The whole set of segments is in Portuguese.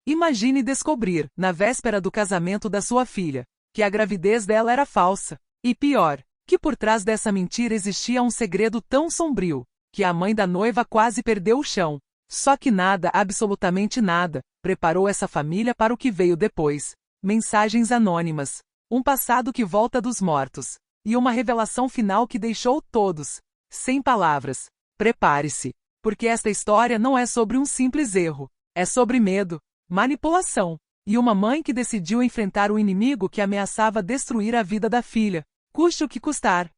Imagine descobrir, na véspera do casamento da sua filha, que a gravidez dela era falsa. E pior, que por trás dessa mentira existia um segredo tão sombrio, que a mãe da noiva quase perdeu o chão. Só que nada, absolutamente nada, preparou essa família para o que veio depois. Mensagens anônimas, um passado que volta dos mortos, e uma revelação final que deixou todos sem palavras. Prepare-se, porque esta história não é sobre um simples erro, é sobre medo, manipulação, e uma mãe que decidiu enfrentar o inimigo que ameaçava destruir a vida da filha, custe o que custar.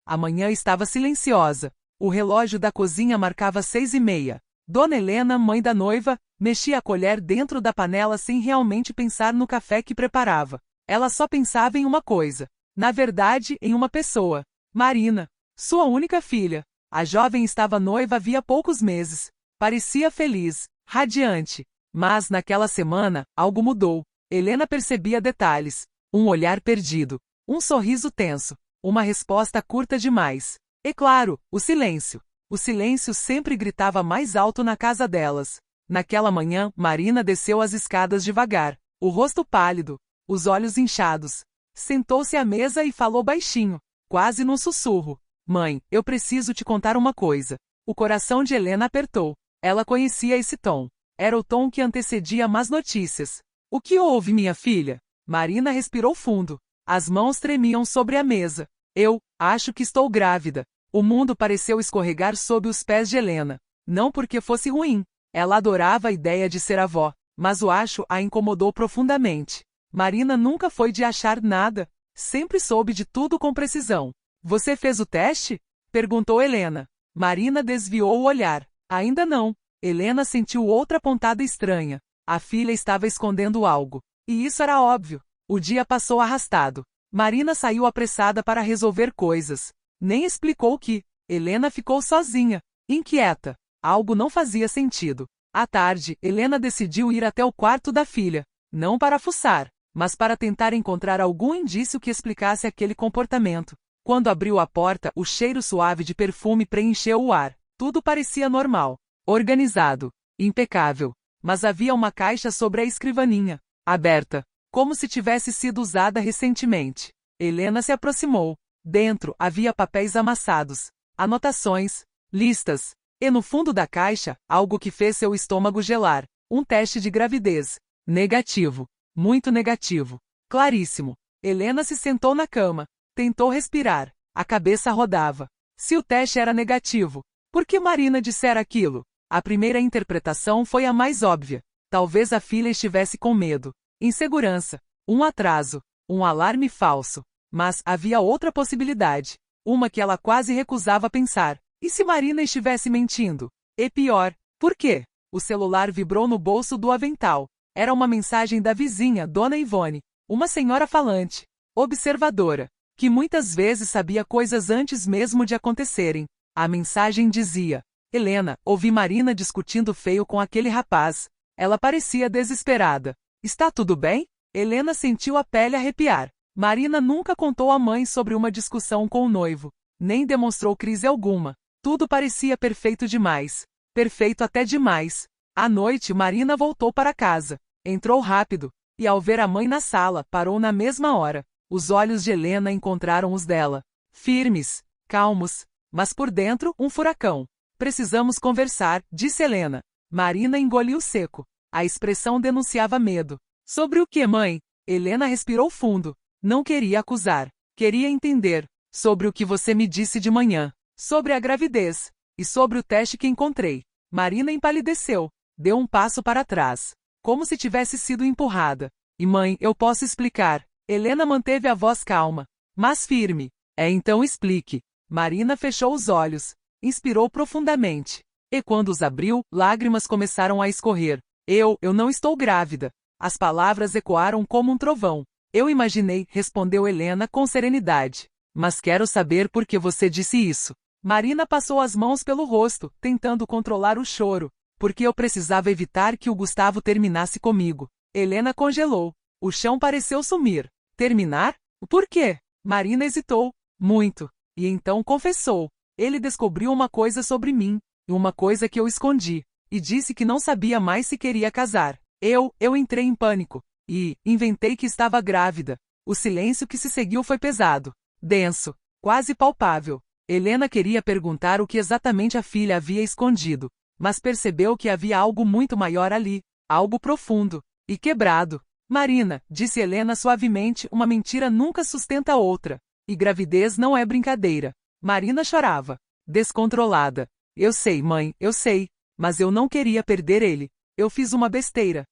A manhã estava silenciosa. O relógio da cozinha marcava 6h30. Dona Helena, mãe da noiva, mexia a colher dentro da panela sem realmente pensar no café que preparava. Ela só pensava em uma coisa. Na verdade, em uma pessoa. Marina, sua única filha. A jovem estava noiva havia poucos meses. Parecia feliz, radiante. Mas, naquela semana, algo mudou. Helena percebia detalhes. Um olhar perdido. Um sorriso tenso. Uma resposta curta demais. E claro, o silêncio. O silêncio sempre gritava mais alto na casa delas. Naquela manhã, Marina desceu as escadas devagar, o rosto pálido, os olhos inchados. Sentou-se à mesa e falou baixinho, quase num sussurro. Mãe, eu preciso te contar uma coisa. O coração de Helena apertou. Ela conhecia esse tom. Era o tom que antecedia más notícias. O que houve, minha filha? Marina respirou fundo. As mãos tremiam sobre a mesa. Eu acho que estou grávida. O mundo pareceu escorregar sob os pés de Helena. Não porque fosse ruim. Ela adorava a ideia de ser avó, mas o acho a incomodou profundamente. Marina nunca foi de achar nada. Sempre soube de tudo com precisão. Você fez o teste? Perguntou Helena. Marina desviou o olhar. Ainda não. Helena sentiu outra pontada estranha. A filha estava escondendo algo. E isso era óbvio. O dia passou arrastado. Marina saiu apressada para resolver coisas. Nem explicou o que. Helena ficou sozinha, inquieta. Algo não fazia sentido. À tarde, Helena decidiu ir até o quarto da filha. Não para fuçar, mas para tentar encontrar algum indício que explicasse aquele comportamento. Quando abriu a porta, o cheiro suave de perfume preencheu o ar. Tudo parecia normal. Organizado. Impecável. Mas havia uma caixa sobre a escrivaninha, aberta, como se tivesse sido usada recentemente. Helena se aproximou. Dentro havia papéis amassados, anotações, listas, e no fundo da caixa, algo que fez seu estômago gelar. Um teste de gravidez. Negativo. Muito negativo. Claríssimo. Helena se sentou na cama. Tentou respirar. A cabeça rodava. Se o teste era negativo, por que Marina dissera aquilo? A primeira interpretação foi a mais óbvia. Talvez a filha estivesse com medo, insegurança, um atraso, um alarme falso. Mas havia outra possibilidade. Uma que ela quase recusava pensar. E se Marina estivesse mentindo? E pior, por quê? O celular vibrou no bolso do avental. Era uma mensagem da vizinha, Dona Ivone, uma senhora falante, observadora, que muitas vezes sabia coisas antes mesmo de acontecerem. A mensagem dizia: Helena, ouvi Marina discutindo feio com aquele rapaz. Ela parecia desesperada. Está tudo bem? Helena sentiu a pele arrepiar. Marina nunca contou à mãe sobre uma discussão com o noivo, nem demonstrou crise alguma. Tudo parecia perfeito demais. Perfeito até demais. À noite, Marina voltou para casa. Entrou rápido, e ao ver a mãe na sala, parou na mesma hora. Os olhos de Helena encontraram os dela. Firmes, calmos, mas por dentro, um furacão. Precisamos conversar, disse Helena. Marina engoliu seco. A expressão denunciava medo. Sobre o que, mãe? Helena respirou fundo. Não queria acusar. Queria entender. Sobre o que você me disse de manhã. Sobre a gravidez. E sobre o teste que encontrei. Marina empalideceu. Deu um passo para trás. Como se tivesse sido empurrada. E mãe, eu posso explicar. Helena manteve a voz calma, mas firme. Então explique. Marina fechou os olhos. Inspirou profundamente. E quando os abriu, lágrimas começaram a escorrer. Eu não estou grávida. As palavras ecoaram como um trovão. Eu imaginei, respondeu Helena com serenidade. Mas quero saber por que você disse isso. Marina passou as mãos pelo rosto, tentando controlar o choro. Porque eu precisava evitar que o Gustavo terminasse comigo. Helena congelou. O chão pareceu sumir. Terminar? Por quê? Marina hesitou. Muito. E então confessou. Ele descobriu uma coisa sobre mim. Uma coisa que eu escondi. E disse que não sabia mais se queria casar. Eu entrei em pânico. E inventei que estava grávida. O silêncio que se seguiu foi pesado, denso, quase palpável. Helena queria perguntar o que exatamente a filha havia escondido, mas percebeu que havia algo muito maior ali, algo profundo e quebrado. Marina, disse Helena suavemente, uma mentira nunca sustenta outra. E gravidez não é brincadeira. Marina chorava, descontrolada. Eu sei, mãe, eu sei, mas eu não queria perder ele. Eu fiz uma besteira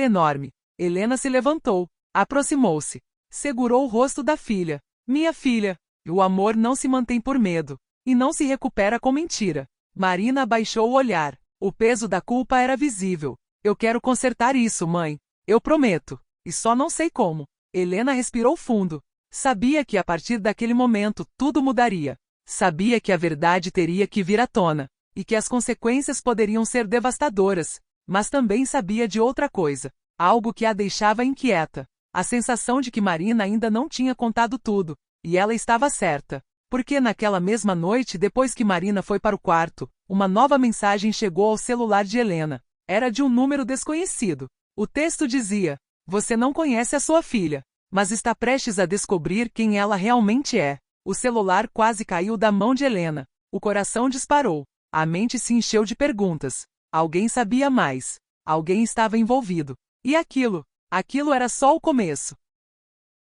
enorme. Helena se levantou, aproximou-se, segurou o rosto da filha. Minha filha, o amor não se mantém por medo, e não se recupera com mentira. Marina abaixou o olhar. O peso da culpa era visível. Eu quero consertar isso, mãe. Eu prometo. E só não sei como. Helena respirou fundo. Sabia que a partir daquele momento tudo mudaria. Sabia que a verdade teria que vir à tona, e que as consequências poderiam ser devastadoras. Mas também sabia de outra coisa. Algo que a deixava inquieta. A sensação de que Marina ainda não tinha contado tudo. E ela estava certa. Porque naquela mesma noite, depois que Marina foi para o quarto, uma nova mensagem chegou ao celular de Helena. Era de um número desconhecido. O texto dizia: Você não conhece a sua filha, mas está prestes a descobrir quem ela realmente é. O celular quase caiu da mão de Helena. O coração disparou. A mente se encheu de perguntas. Alguém sabia mais. Alguém estava envolvido. E aquilo era só o começo.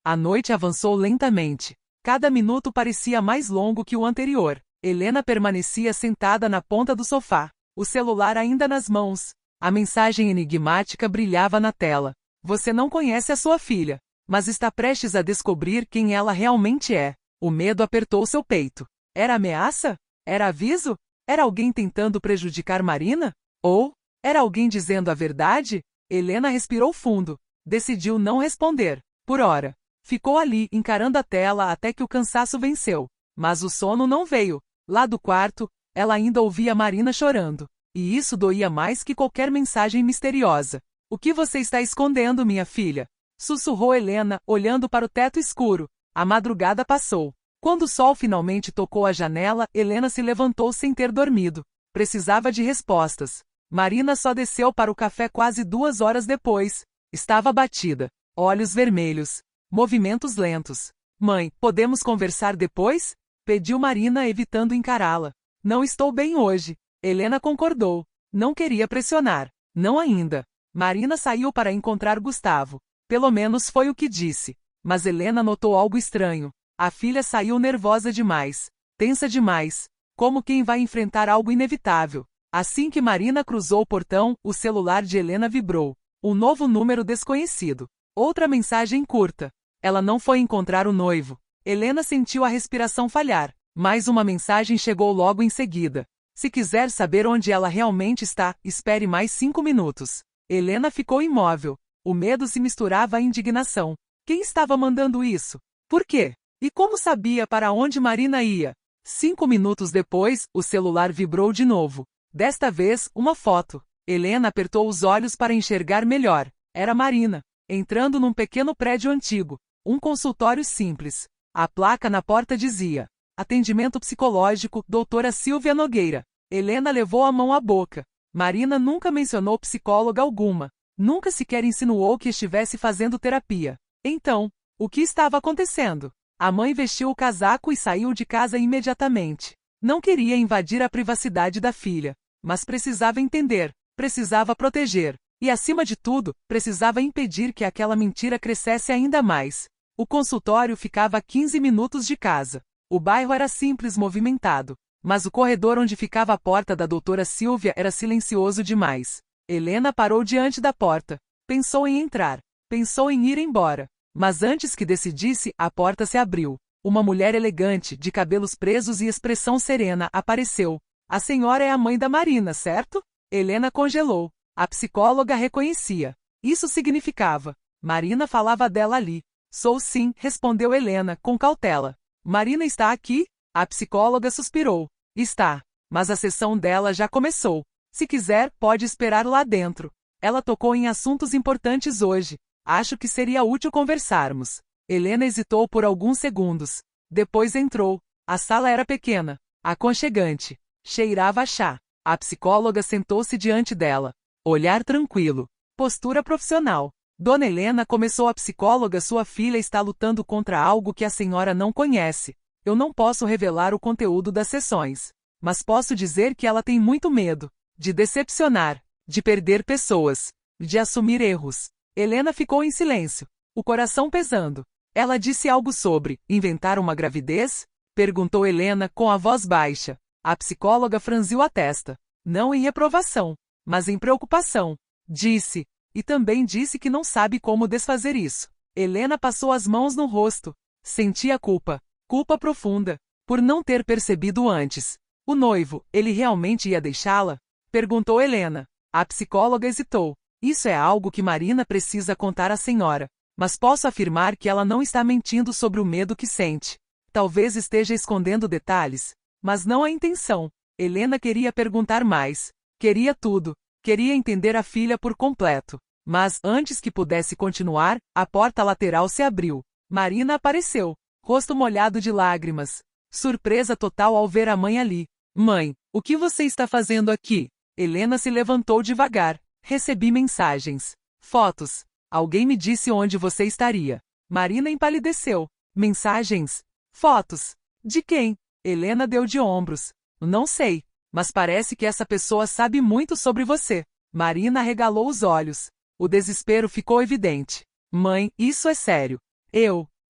A noite avançou lentamente. Cada minuto parecia mais longo que o anterior. Helena permanecia sentada na ponta do sofá, o celular ainda nas mãos. A mensagem enigmática brilhava na tela. Você não conhece a sua filha, mas está prestes a descobrir quem ela realmente é. O medo apertou seu peito. Era ameaça? Era aviso? Era alguém tentando prejudicar Marina? Ou era alguém dizendo a verdade? Helena respirou fundo. Decidiu não responder. Por hora. Ficou ali, encarando a tela até que o cansaço venceu. Mas o sono não veio. Lá do quarto, ela ainda ouvia Marina chorando. E isso doía mais que qualquer mensagem misteriosa. O que você está escondendo, minha filha? Sussurrou Helena, olhando para o teto escuro. A madrugada passou. Quando o sol finalmente tocou a janela, Helena se levantou sem ter dormido. Precisava de respostas. Marina só desceu para o café quase 2 horas depois. Estava abatida. Olhos vermelhos. Movimentos lentos. Mãe, podemos conversar depois? Pediu Marina, evitando encará-la. Não estou bem hoje. Helena concordou. Não queria pressionar. Não ainda. Marina saiu para encontrar Gustavo. Pelo menos foi o que disse. Mas Helena notou algo estranho. A filha saiu nervosa demais. Tensa demais. Como quem vai enfrentar algo inevitável. Assim que Marina cruzou o portão, o celular de Helena vibrou. Um novo número desconhecido. Outra mensagem curta. Ela não foi encontrar o noivo. Helena sentiu a respiração falhar. Mais uma mensagem chegou logo em seguida. Se quiser saber onde ela realmente está, espere mais 5 minutos. Helena ficou imóvel. O medo se misturava à indignação. Quem estava mandando isso? Por quê? E como sabia para onde Marina ia? 5 minutos depois, o celular vibrou de novo. Desta vez, uma foto. Helena apertou os olhos para enxergar melhor. Era Marina, entrando num pequeno prédio antigo. Um consultório simples. A placa na porta dizia: Atendimento psicológico, doutora Silvia Nogueira. Helena levou a mão à boca. Marina nunca mencionou psicóloga alguma. Nunca sequer insinuou que estivesse fazendo terapia. Então, o que estava acontecendo? A mãe vestiu o casaco e saiu de casa imediatamente. Não queria invadir a privacidade da filha, mas precisava entender, precisava proteger. E, acima de tudo, precisava impedir que aquela mentira crescesse ainda mais. O consultório ficava a 15 minutos de casa. O bairro era simples, movimentado. Mas o corredor onde ficava a porta da doutora Silvia era silencioso demais. Helena parou diante da porta. Pensou em entrar. Pensou em ir embora. Mas antes que decidisse, a porta se abriu. Uma mulher elegante, de cabelos presos e expressão serena, apareceu. A senhora é a mãe da Marina, certo? Helena congelou. A psicóloga reconhecia. Isso significava: Marina falava dela ali. Sou sim, respondeu Helena, com cautela. Marina está aqui? A psicóloga suspirou. Está. Mas a sessão dela já começou. Se quiser, pode esperar lá dentro. Ela tocou em assuntos importantes hoje. Acho que seria útil conversarmos. Helena hesitou por alguns segundos. Depois entrou. A sala era pequena, aconchegante. Cheirava a chá. A psicóloga sentou-se diante dela. Olhar tranquilo. postura profissional. Dona Helena, começou a psicóloga, sua filha está lutando contra algo que a senhora não conhece. Eu não posso revelar o conteúdo das sessões, mas posso dizer que ela tem muito medo de decepcionar, de perder pessoas, de assumir erros. Helena ficou em silêncio, o coração pesando. Ela disse algo sobre inventar uma gravidez? Perguntou Helena com a voz baixa. A psicóloga franziu a testa. Não em reprovação, mas em preocupação. Disse. E também disse que não sabe como desfazer isso. Helena passou as mãos no rosto. Sentia culpa. Culpa profunda. Por não ter percebido antes. O noivo, ele realmente ia deixá-la? Perguntou Helena. A psicóloga hesitou. Isso é algo que Marina precisa contar à senhora. Mas posso afirmar que ela não está mentindo sobre o medo que sente. Talvez esteja escondendo detalhes, mas não a intenção. Helena queria perguntar mais. Queria tudo. Queria entender a filha por completo. Mas, antes que pudesse continuar, a porta lateral se abriu. Marina apareceu, rosto molhado de lágrimas. Surpresa total ao ver a mãe ali. Mãe, o que você está fazendo aqui? Helena se levantou devagar. Recebi mensagens. Fotos. Alguém me disse onde você estaria. Marina empalideceu. Mensagens? Fotos. De quem? Helena deu de ombros. Não sei, mas parece que essa pessoa sabe muito sobre você. Marina arregalou os olhos. O desespero ficou evidente. Mãe, isso é sério.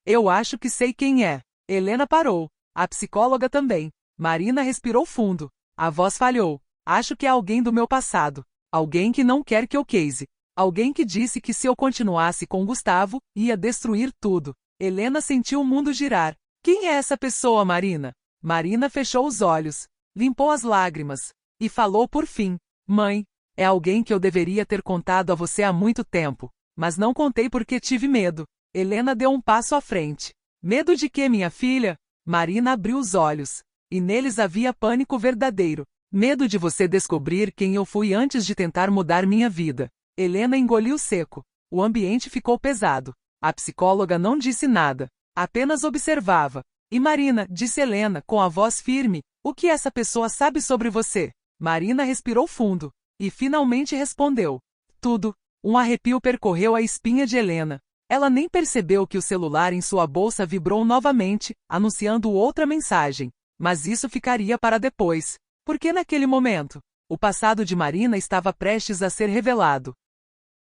Eu acho que sei quem é. Helena parou. A psicóloga também. Marina respirou fundo. A voz falhou. Acho que é alguém do meu passado. Alguém que não quer que eu case. Alguém que disse que se eu continuasse com Gustavo, ia destruir tudo. Helena sentiu o mundo girar. Quem é essa pessoa, Marina? Marina fechou os olhos, limpou as lágrimas, e falou por fim. Mãe, é alguém que eu deveria ter contado a você há muito tempo, mas não contei porque tive medo. Helena deu um passo à frente. Medo de quê, minha filha? Marina abriu os olhos, e neles havia pânico verdadeiro. Medo de você descobrir quem eu fui antes de tentar mudar minha vida. Helena engoliu seco. O ambiente ficou pesado. A psicóloga não disse nada, apenas observava. E Marina, disse Helena com a voz firme, o que essa pessoa sabe sobre você? Marina respirou fundo, e finalmente respondeu. Tudo. Um arrepio percorreu a espinha de Helena. Ela nem percebeu que o celular em sua bolsa vibrou novamente, anunciando outra mensagem. Mas isso ficaria para depois. Porque naquele momento, o passado de Marina estava prestes a ser revelado.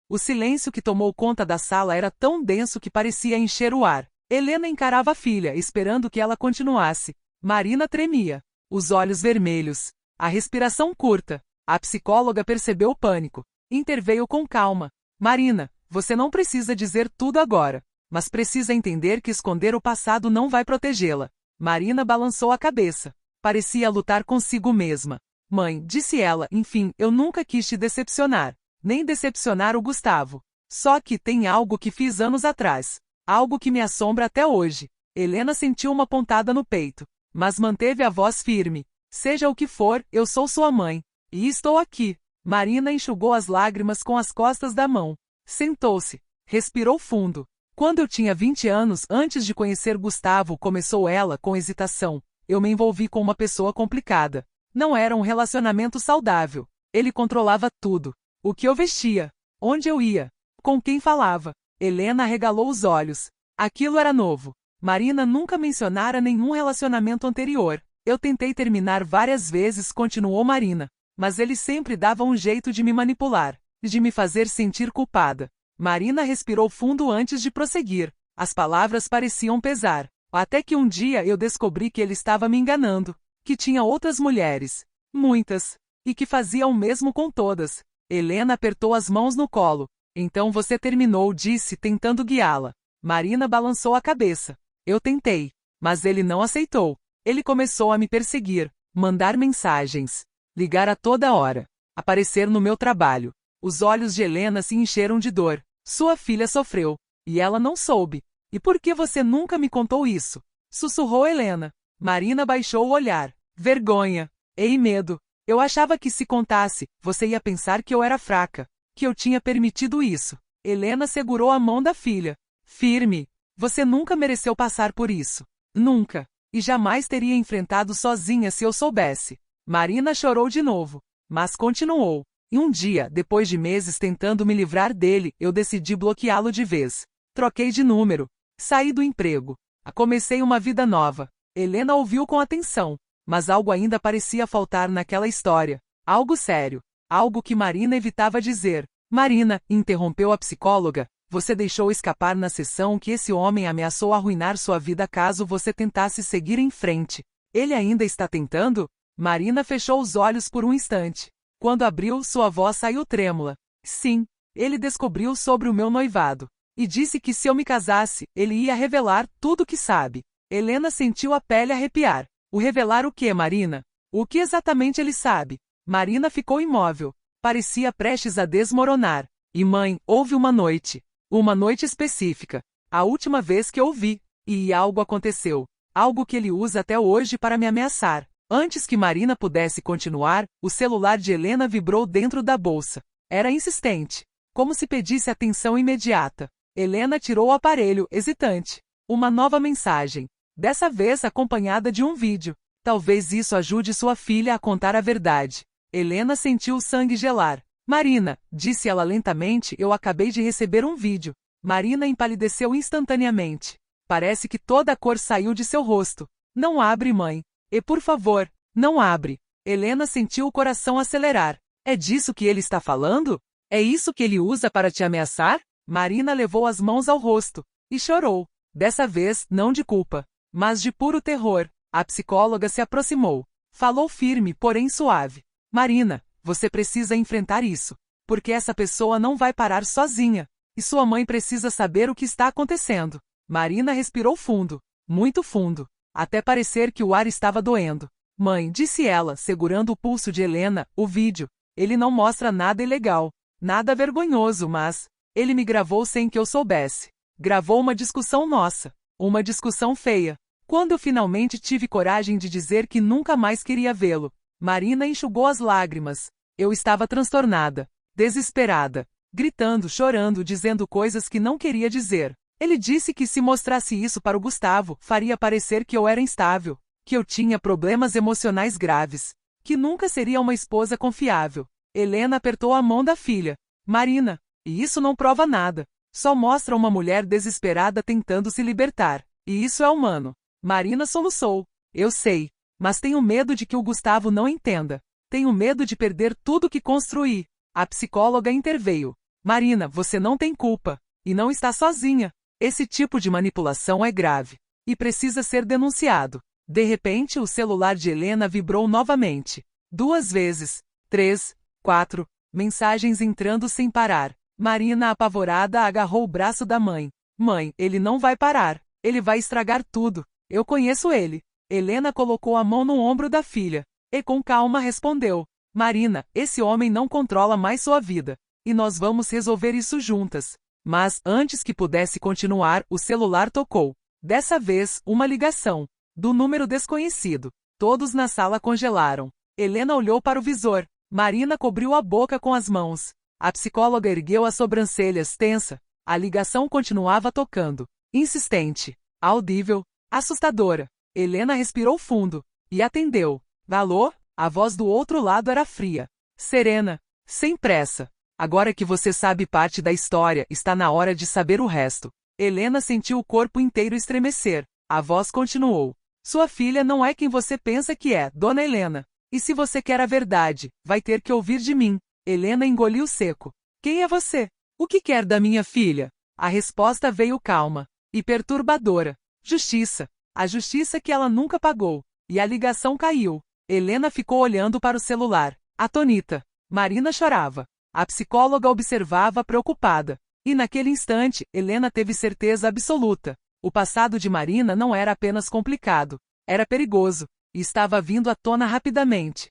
O silêncio que tomou conta da sala era tão denso que parecia encher o ar. Helena encarava a filha, esperando que ela continuasse. Marina tremia, os olhos vermelhos, a respiração curta. A psicóloga percebeu o pânico. Interveio com calma. Marina, você não precisa dizer tudo agora, mas precisa entender que esconder o passado não vai protegê-la. Marina balançou a cabeça. Parecia lutar consigo mesma. Mãe, disse ela, enfim, eu nunca quis te decepcionar. Nem decepcionar o Gustavo. Só que tem algo que fiz anos atrás. Algo que me assombra até hoje. Helena sentiu uma pontada no peito, mas manteve a voz firme. Seja o que for, eu sou sua mãe. E estou aqui. Marina enxugou as lágrimas com as costas da mão. Sentou-se. Respirou fundo. Quando eu tinha 20 anos, antes de conhecer Gustavo, começou ela com hesitação. Eu me envolvi com uma pessoa complicada. Não era um relacionamento saudável. Ele controlava tudo. O que eu vestia, onde eu ia, com quem falava. Helena arregalou os olhos. Aquilo era novo. Marina nunca mencionara nenhum relacionamento anterior. Eu tentei terminar várias vezes, continuou Marina. Mas ele sempre dava um jeito de me manipular, de me fazer sentir culpada. Marina respirou fundo antes de prosseguir. As palavras pareciam pesar. Até que um dia eu descobri que ele estava me enganando, que tinha outras mulheres, muitas, e que fazia o mesmo com todas. Helena apertou as mãos no colo. Então você terminou, disse, tentando guiá-la. Marina balançou a cabeça. Eu tentei, mas ele não aceitou. Ele começou a me perseguir, mandar mensagens, ligar a toda hora, aparecer no meu trabalho. Os olhos de Helena se encheram de dor. Sua filha sofreu, e ela não soube. E por que você nunca me contou isso? Sussurrou Helena. Marina baixou o olhar. Vergonha. E medo. Eu achava que se contasse, você ia pensar que eu era fraca, que eu tinha permitido isso. Helena segurou a mão da filha. Firme. Você nunca mereceu passar por isso. Nunca. E jamais teria enfrentado sozinha se eu soubesse. Marina chorou de novo, mas continuou. E um dia, depois de meses tentando me livrar dele, eu decidi bloqueá-lo de vez. Troquei de número. Saí do emprego. Comecei uma vida nova. Helena ouviu com atenção, mas algo ainda parecia faltar naquela história. Algo sério. Algo que Marina evitava dizer. Marina, interrompeu a psicóloga, você deixou escapar na sessão que esse homem ameaçou arruinar sua vida caso você tentasse seguir em frente. Ele ainda está tentando? Marina fechou os olhos por um instante. Quando abriu, sua voz saiu trêmula. Sim, ele descobriu sobre o meu noivado. E disse que se eu me casasse, ele ia revelar tudo o que sabe. Helena sentiu a pele arrepiar. O revelar o quê, Marina? O que exatamente ele sabe? Marina ficou imóvel. Parecia prestes a desmoronar. E mãe, houve uma noite. Uma noite específica. A última vez que eu o vi. E algo aconteceu. Algo que ele usa até hoje para me ameaçar. Antes que Marina pudesse continuar, o celular de Helena vibrou dentro da bolsa. Era insistente. Como se pedisse atenção imediata. Helena tirou o aparelho, hesitante. Uma nova mensagem. Dessa vez acompanhada de um vídeo. Talvez isso ajude sua filha a contar a verdade. Helena sentiu o sangue gelar. Marina, disse ela lentamente, eu acabei de receber um vídeo. Marina empalideceu instantaneamente. Parece que toda a cor saiu de seu rosto. Não abre, mãe. E por favor, não abre. Helena sentiu o coração acelerar. É disso que ele está falando? É isso que ele usa para te ameaçar? Marina levou as mãos ao rosto. E chorou. Dessa vez, não de culpa, mas de puro terror. A psicóloga se aproximou. Falou firme, porém suave. Marina, você precisa enfrentar isso. Porque essa pessoa não vai parar sozinha. E sua mãe precisa saber o que está acontecendo. Marina respirou fundo. Muito fundo. Até parecer que o ar estava doendo. Mãe, disse ela, segurando o pulso de Helena, o vídeo. Ele não mostra nada ilegal. Nada vergonhoso, mas... ele me gravou sem que eu soubesse. Gravou uma discussão nossa. Uma discussão feia. Quando eu finalmente tive coragem de dizer que nunca mais queria vê-lo. Marina enxugou as lágrimas. Eu estava transtornada. Desesperada. Gritando, chorando, dizendo coisas que não queria dizer. Ele disse que se mostrasse isso para o Gustavo, faria parecer que eu era instável. Que eu tinha problemas emocionais graves. Que nunca seria uma esposa confiável. Helena apertou a mão da filha. Marina, e isso não prova nada. Só mostra uma mulher desesperada tentando se libertar. E isso é humano. Marina soluçou. Eu sei. Mas tenho medo de que o Gustavo não entenda. Tenho medo de perder tudo que construí. A psicóloga interveio. Marina, você não tem culpa. E não está sozinha. Esse tipo de manipulação é grave. E precisa ser denunciado. De repente, o celular de Helena vibrou novamente. 2 vezes. 3, 4. Mensagens entrando sem parar. Marina, apavorada, agarrou o braço da mãe. Mãe, ele não vai parar. Ele vai estragar tudo. Eu conheço ele. Helena colocou a mão no ombro da filha. E com calma respondeu. Marina, esse homem não controla mais sua vida. E nós vamos resolver isso juntas. Mas, antes que pudesse continuar, o celular tocou. Dessa vez, uma ligação. Do número desconhecido. Todos na sala congelaram. Helena olhou para o visor. Marina cobriu a boca com as mãos. A psicóloga ergueu as sobrancelhas, tensa. A ligação continuava tocando. Insistente. Audível. Assustadora. Helena respirou fundo. E atendeu. Alô? A voz do outro lado era fria. Serena. Sem pressa. Agora que você sabe parte da história, está na hora de saber o resto. Helena sentiu o corpo inteiro estremecer. A voz continuou. Sua filha não é quem você pensa que é, Dona Helena. E se você quer a verdade, vai ter que ouvir de mim. Helena engoliu seco. Quem é você? O que quer da minha filha? A resposta veio calma e perturbadora. Justiça. A justiça que ela nunca pagou. E a ligação caiu. Helena ficou olhando para o celular. Atônita. Marina chorava. A psicóloga observava preocupada. E naquele instante, Helena teve certeza absoluta. O passado de Marina não era apenas complicado. Era perigoso. E estava vindo à tona rapidamente.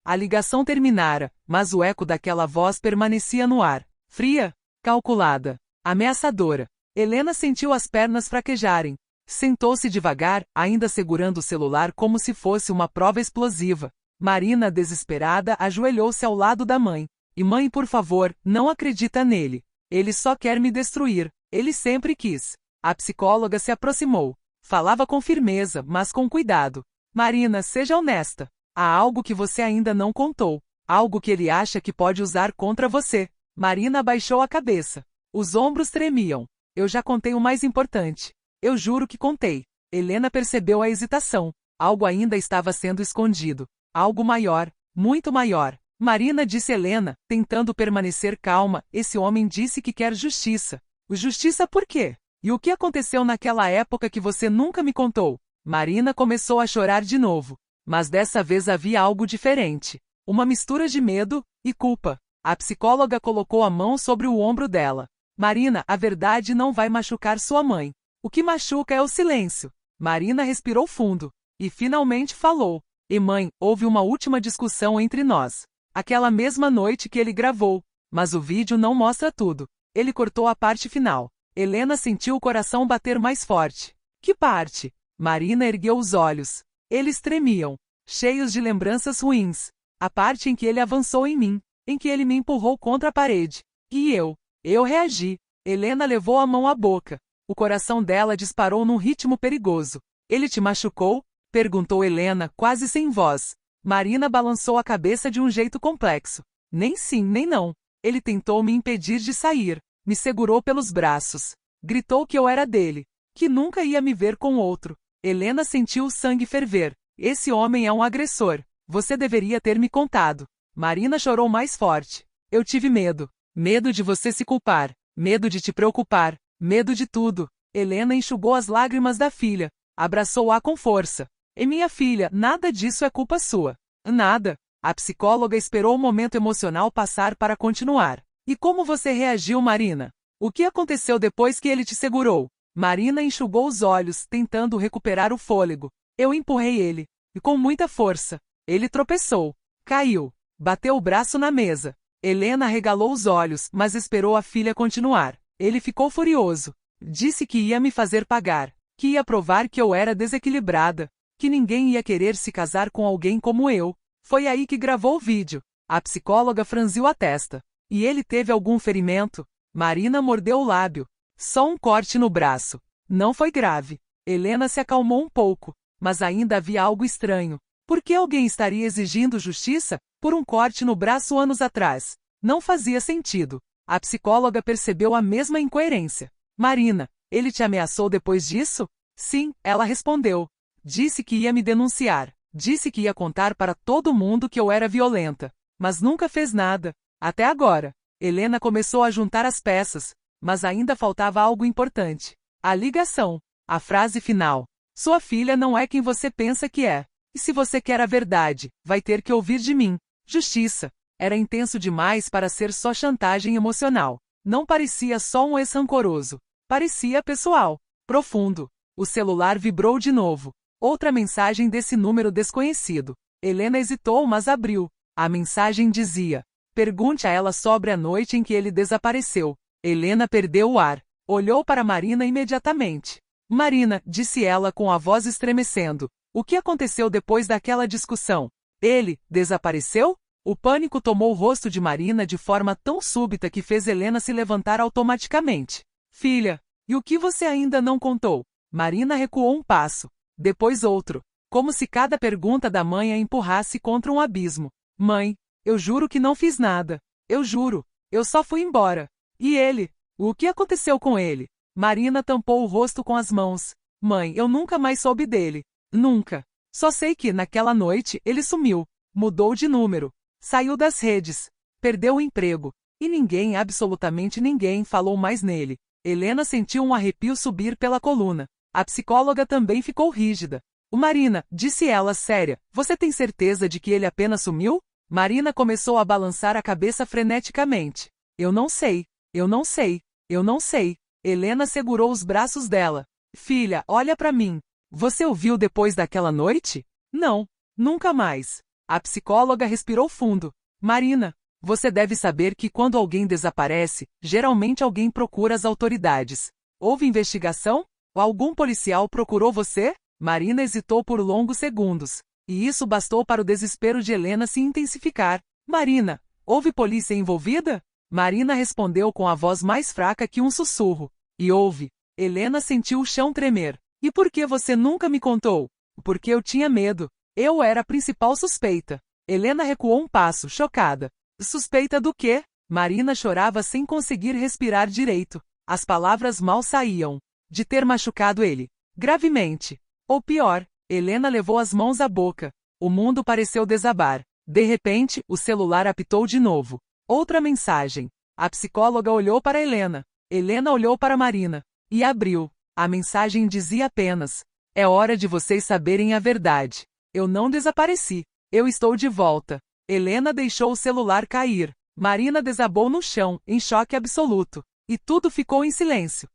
A ligação terminara, mas o eco daquela voz permanecia no ar. Fria, calculada, ameaçadora. Helena sentiu as pernas fraquejarem. Sentou-se devagar, ainda segurando o celular como se fosse uma prova explosiva. Marina, desesperada, ajoelhou-se ao lado da mãe. E mãe, por favor, não acredita nele. Ele só quer me destruir. Ele sempre quis. A psicóloga se aproximou. Falava com firmeza, mas com cuidado. Marina, seja honesta. Há algo que você ainda não contou. Algo que ele acha que pode usar contra você. Marina abaixou a cabeça. Os ombros tremiam. Eu já contei o mais importante. Eu juro que contei. Helena percebeu a hesitação. Algo ainda estava sendo escondido. Algo maior, muito maior. Marina, disse Helena, tentando permanecer calma, esse homem disse que quer justiça. Justiça por quê? E o que aconteceu naquela época que você nunca me contou? Marina começou a chorar de novo. Mas dessa vez havia algo diferente. Uma mistura de medo e culpa. A psicóloga colocou a mão sobre o ombro dela. Marina, a verdade não vai machucar sua mãe. O que machuca é o silêncio. Marina respirou fundo. E finalmente falou. E mãe, houve uma última discussão entre nós. Aquela mesma noite que ele gravou. Mas o vídeo não mostra tudo. Ele cortou a parte final. Helena sentiu o coração bater mais forte. Que parte? Marina ergueu os olhos. Eles tremiam, cheios de lembranças ruins. A parte em que ele avançou em mim, em que ele me empurrou contra a parede. E eu reagi. Helena levou a mão à boca. O coração dela disparou num ritmo perigoso. Ele te machucou? Perguntou Helena, quase sem voz. Marina balançou a cabeça de um jeito complexo. Nem sim, nem não. Ele tentou me impedir de sair. Me segurou pelos braços. Gritou que eu era dele. Que nunca ia me ver com outro. Helena sentiu o sangue ferver. Esse homem é um agressor. Você deveria ter me contado. Marina chorou mais forte. Eu tive medo. Medo de você se culpar. Medo de te preocupar. Medo de tudo. Helena enxugou as lágrimas da filha. Abraçou-a com força. E minha filha, nada disso é culpa sua. Nada. A psicóloga esperou o momento emocional passar para continuar. E como você reagiu, Marina? O que aconteceu depois que ele te segurou? Marina enxugou os olhos, tentando recuperar o fôlego. Eu empurrei ele. E com muita força. Ele tropeçou. Caiu. Bateu o braço na mesa. Helena arregalou os olhos, mas esperou a filha continuar. Ele ficou furioso. Disse que ia me fazer pagar. Que ia provar que eu era desequilibrada. Que ninguém ia querer se casar com alguém como eu. Foi aí que gravou o vídeo. A psicóloga franziu a testa. E ele teve algum ferimento? Marina mordeu o lábio. Só um corte no braço. Não foi grave. Helena se acalmou um pouco. Mas ainda havia algo estranho. Por que alguém estaria exigindo justiça por um corte no braço anos atrás? Não fazia sentido. A psicóloga percebeu a mesma incoerência. Marina, ele te ameaçou depois disso? Sim, ela respondeu. Disse que ia me denunciar. Disse que ia contar para todo mundo que eu era violenta. Mas nunca fez nada. Até agora. Helena começou a juntar as peças. Mas ainda faltava algo importante. A ligação. A frase final. Sua filha não é quem você pensa que é. E se você quer a verdade, vai ter que ouvir de mim. Justiça. Era intenso demais para ser só chantagem emocional. Não parecia só um ex-rancoroso. Parecia pessoal. Profundo. O celular vibrou de novo. Outra mensagem desse número desconhecido. Helena hesitou, mas abriu. A mensagem dizia: pergunte a ela sobre a noite em que ele desapareceu. Helena perdeu o ar. Olhou para Marina imediatamente. Marina, disse ela com a voz estremecendo. O que aconteceu depois daquela discussão? Ele desapareceu? O pânico tomou o rosto de Marina de forma tão súbita que fez Helena se levantar automaticamente. Filha, e o que você ainda não contou? Marina recuou um passo. Depois outro. Como se cada pergunta da mãe a empurrasse contra um abismo. Mãe, eu juro que não fiz nada. Eu juro. Eu só fui embora. E ele? O que aconteceu com ele? Marina tampou o rosto com as mãos. Mãe, eu nunca mais soube dele. Nunca. Só sei que, naquela noite, ele sumiu. Mudou de número. Saiu das redes. Perdeu o emprego. E ninguém, absolutamente ninguém, falou mais nele. Helena sentiu um arrepio subir pela coluna. A psicóloga também ficou rígida. Marina, disse ela séria, você tem certeza de que ele apenas sumiu? Marina começou a balançar a cabeça freneticamente. Eu não sei. Eu não sei. Eu não sei. Helena segurou os braços dela. Filha, olha para mim. Você o viu depois daquela noite? Não. Nunca mais. A psicóloga respirou fundo. Marina, você deve saber que quando alguém desaparece, geralmente alguém procura as autoridades. Houve investigação? Ou algum policial procurou você? Marina hesitou por longos segundos. E isso bastou para o desespero de Helena se intensificar. Marina, houve polícia envolvida? Marina respondeu com a voz mais fraca que um sussurro. E houve. Helena sentiu o chão tremer. E por que você nunca me contou? Porque eu tinha medo. Eu era a principal suspeita. Helena recuou um passo, chocada. Suspeita do quê? Marina chorava sem conseguir respirar direito. As palavras mal saíam. De ter machucado ele. Gravemente. Ou pior, Helena levou as mãos à boca. O mundo pareceu desabar. De repente, o celular apitou de novo. Outra mensagem. A psicóloga olhou para Helena. Helena olhou para Marina. E abriu. A mensagem dizia apenas: é hora de vocês saberem a verdade. Eu não desapareci. Eu estou de volta. Helena deixou o celular cair. Marina desabou no chão, em choque absoluto. E tudo ficou em silêncio.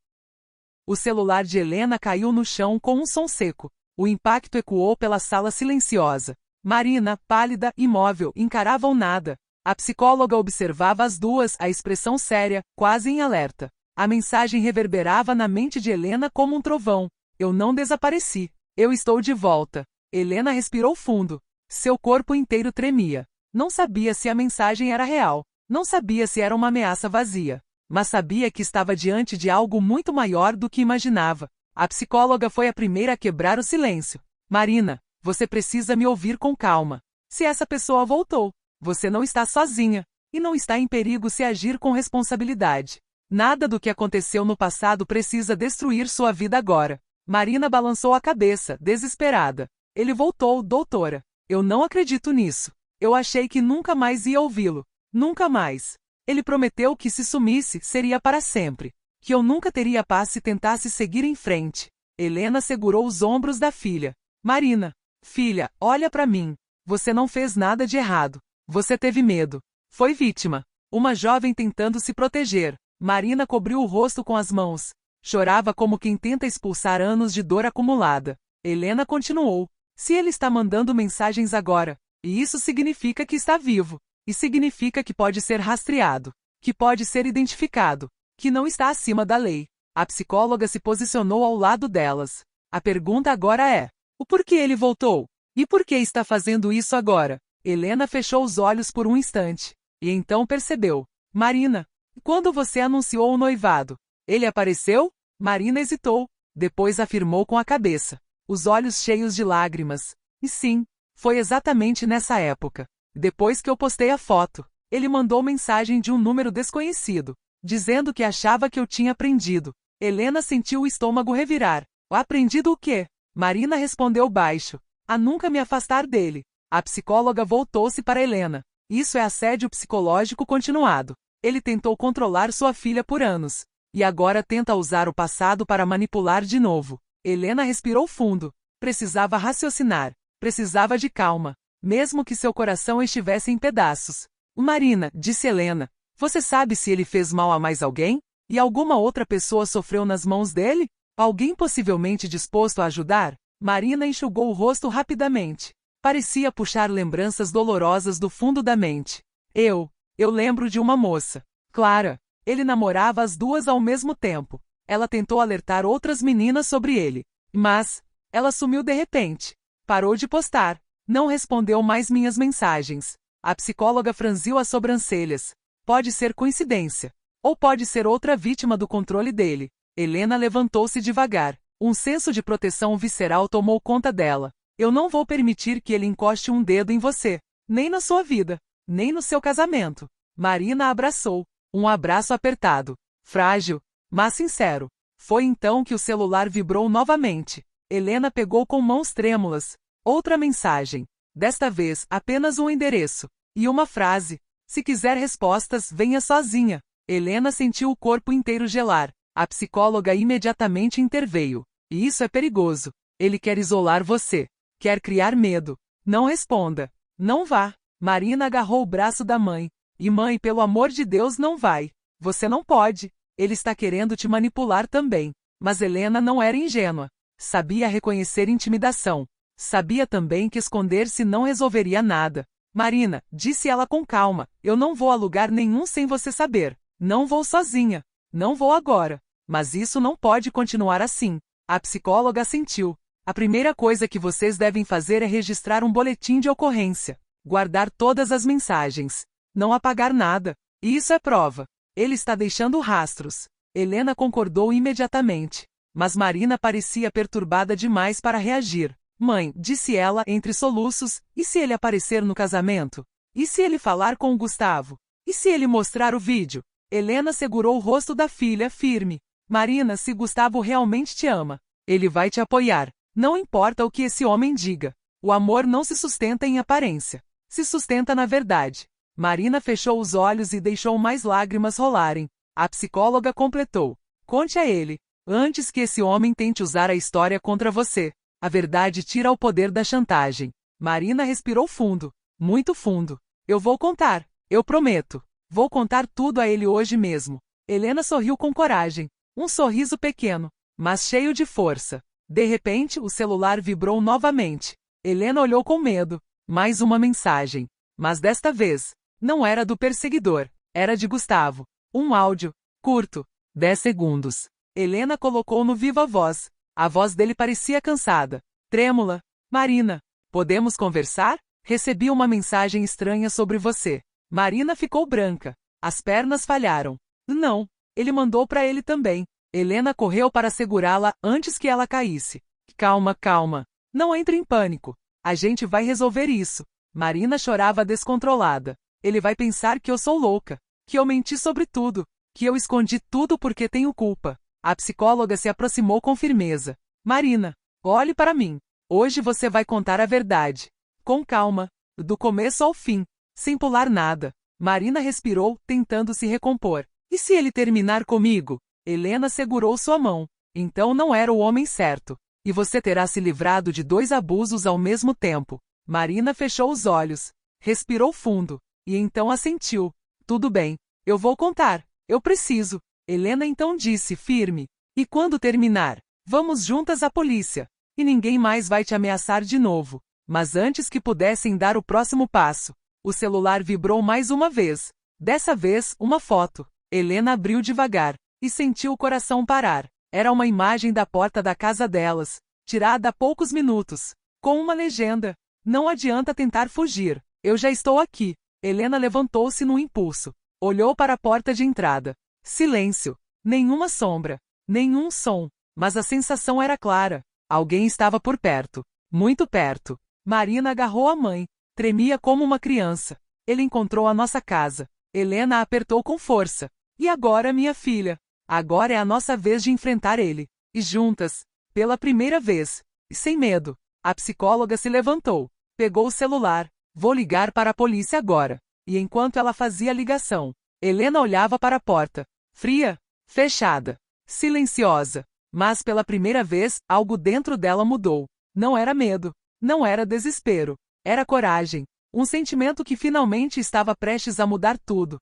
O celular de Helena caiu no chão com um som seco. O impacto ecoou pela sala silenciosa. Marina, pálida, imóvel, encarava o nada. A psicóloga observava as duas, a expressão séria, quase em alerta. A mensagem reverberava na mente de Helena como um trovão. Eu não desapareci. Eu estou de volta. Helena respirou fundo. Seu corpo inteiro tremia. Não sabia se a mensagem era real. Não sabia se era uma ameaça vazia. Mas sabia que estava diante de algo muito maior do que imaginava. A psicóloga foi a primeira a quebrar o silêncio. Marina, você precisa me ouvir com calma. Se essa pessoa voltou, você não está sozinha. E não está em perigo se agir com responsabilidade. Nada do que aconteceu no passado precisa destruir sua vida agora. Marina balançou a cabeça, desesperada. Ele voltou, doutora. Eu não acredito nisso. Eu achei que nunca mais ia ouvi-lo. Nunca mais. Ele prometeu que se sumisse, seria para sempre. Que eu nunca teria paz se tentasse seguir em frente. Helena segurou os ombros da filha. Marina. Filha, olha para mim. Você não fez nada de errado. Você teve medo. Foi vítima. Uma jovem tentando se proteger. Marina cobriu o rosto com as mãos. Chorava como quem tenta expulsar anos de dor acumulada. Helena continuou. Se ele está mandando mensagens agora, e isso significa que está vivo. E significa que pode ser rastreado. Que pode ser identificado. Que não está acima da lei. A psicóloga se posicionou ao lado delas. A pergunta agora é: o porquê ele voltou? E por que está fazendo isso agora? Helena fechou os olhos por um instante. E então percebeu. Marina, quando você anunciou o noivado, ele apareceu? Marina hesitou. Depois afirmou com a cabeça. Os olhos cheios de lágrimas. E sim, foi exatamente nessa época. Depois que eu postei a foto, ele mandou mensagem de um número desconhecido, dizendo que achava que eu tinha aprendido. Helena sentiu o estômago revirar. Aprendido o quê? Marina respondeu baixo. A nunca me afastar dele. A psicóloga voltou-se para Helena. Isso é assédio psicológico continuado. Ele tentou controlar sua filha por anos. E agora tenta usar o passado para manipular de novo. Helena respirou fundo. Precisava raciocinar. Precisava de calma. Mesmo que seu coração estivesse em pedaços. Marina, disse Helena. Você sabe se ele fez mal a mais alguém? E alguma outra pessoa sofreu nas mãos dele? Alguém possivelmente disposto a ajudar? Marina enxugou o rosto rapidamente. Parecia puxar lembranças dolorosas do fundo da mente. Eu lembro de uma moça. Clara. Ele namorava as duas ao mesmo tempo. Ela tentou alertar outras meninas sobre ele. Mas ela sumiu de repente. Parou de postar. Não respondeu mais minhas mensagens. A psicóloga franziu as sobrancelhas. Pode ser coincidência. Ou pode ser outra vítima do controle dele. Helena levantou-se devagar. Um senso de proteção visceral tomou conta dela. Eu não vou permitir que ele encoste um dedo em você. Nem na sua vida. Nem no seu casamento. Marina a abraçou. Um abraço apertado. Frágil, mas sincero. Foi então que o celular vibrou novamente. Helena pegou com mãos trêmulas. Outra mensagem. Desta vez, apenas um endereço. E uma frase. Se quiser respostas, venha sozinha. Helena sentiu o corpo inteiro gelar. A psicóloga imediatamente interveio. E isso é perigoso. Ele quer isolar você. Quer criar medo. Não responda. Não vá. Marina agarrou o braço da mãe. E mãe, pelo amor de Deus, não vai. Você não pode. Ele está querendo te manipular também. Mas Helena não era ingênua. Sabia reconhecer intimidação. Sabia também que esconder-se não resolveria nada. Marina, disse ela com calma, eu não vou a lugar nenhum sem você saber. Não vou sozinha. Não vou agora. Mas isso não pode continuar assim. A psicóloga assentiu. A primeira coisa que vocês devem fazer é registrar um boletim de ocorrência. Guardar todas as mensagens. Não apagar nada. E isso é prova. Ele está deixando rastros. Helena concordou imediatamente. Mas Marina parecia perturbada demais para reagir. Mãe, disse ela entre soluços, e se ele aparecer no casamento? E se ele falar com o Gustavo? E se ele mostrar o vídeo? Helena segurou o rosto da filha firme. Marina, se Gustavo realmente te ama, ele vai te apoiar. Não importa o que esse homem diga. O amor não se sustenta em aparência. Se sustenta na verdade. Marina fechou os olhos e deixou mais lágrimas rolarem. A psicóloga completou. Conte a ele. Antes que esse homem tente usar a história contra você. A verdade tira o poder da chantagem. Marina respirou fundo. Muito fundo. Eu vou contar. Eu prometo. Vou contar tudo a ele hoje mesmo. Helena sorriu com coragem. Um sorriso pequeno, mas cheio de força. De repente, o celular vibrou novamente. Helena olhou com medo. Mais uma mensagem. Mas desta vez, não era do perseguidor. Era de Gustavo. Um áudio. Curto. 10 segundos. Helena colocou no viva voz. A voz dele parecia cansada. Trêmula. Marina. Podemos conversar? Recebi uma mensagem estranha sobre você. Marina ficou branca. As pernas falharam. Não. Ele mandou para ele também. Helena correu para segurá-la antes que ela caísse. Calma, calma. Não entre em pânico. A gente vai resolver isso. Marina chorava descontrolada. Ele vai pensar que eu sou louca. Que eu menti sobre tudo. Que eu escondi tudo porque tenho culpa. A psicóloga se aproximou com firmeza. Marina, olhe para mim. Hoje você vai contar a verdade. Com calma. Do começo ao fim. Sem pular nada. Marina respirou, tentando se recompor. E se ele terminar comigo? Helena segurou sua mão. Então não era o homem certo. E você terá se livrado de 2 abusos ao mesmo tempo. Marina fechou os olhos. Respirou fundo. E então assentiu. Tudo bem. Eu vou contar. Eu preciso. Helena então disse firme. E quando terminar? Vamos juntas à polícia. E ninguém mais vai te ameaçar de novo. Mas antes que pudessem dar o próximo passo, o celular vibrou mais uma vez. Dessa vez, uma foto. Helena abriu devagar. E sentiu o coração parar. Era uma imagem da porta da casa delas, tirada há poucos minutos. Com uma legenda. Não adianta tentar fugir. Eu já estou aqui. Helena levantou-se num impulso. Olhou para a porta de entrada. Silêncio. Nenhuma sombra. Nenhum som. Mas a sensação era clara. Alguém estava por perto. Muito perto. Marina agarrou a mãe. Tremia como uma criança. Ele encontrou a nossa casa. Helena a apertou com força. E agora, minha filha? Agora é a nossa vez de enfrentar ele. E juntas. Pela primeira vez. E sem medo. A psicóloga se levantou. Pegou o celular. Vou ligar para a polícia agora. E enquanto ela fazia a ligação, Helena olhava para a porta. Fria. Fechada. Silenciosa. Mas pela primeira vez, algo dentro dela mudou. Não era medo. Não era desespero. Era coragem. Um sentimento que finalmente estava prestes a mudar tudo.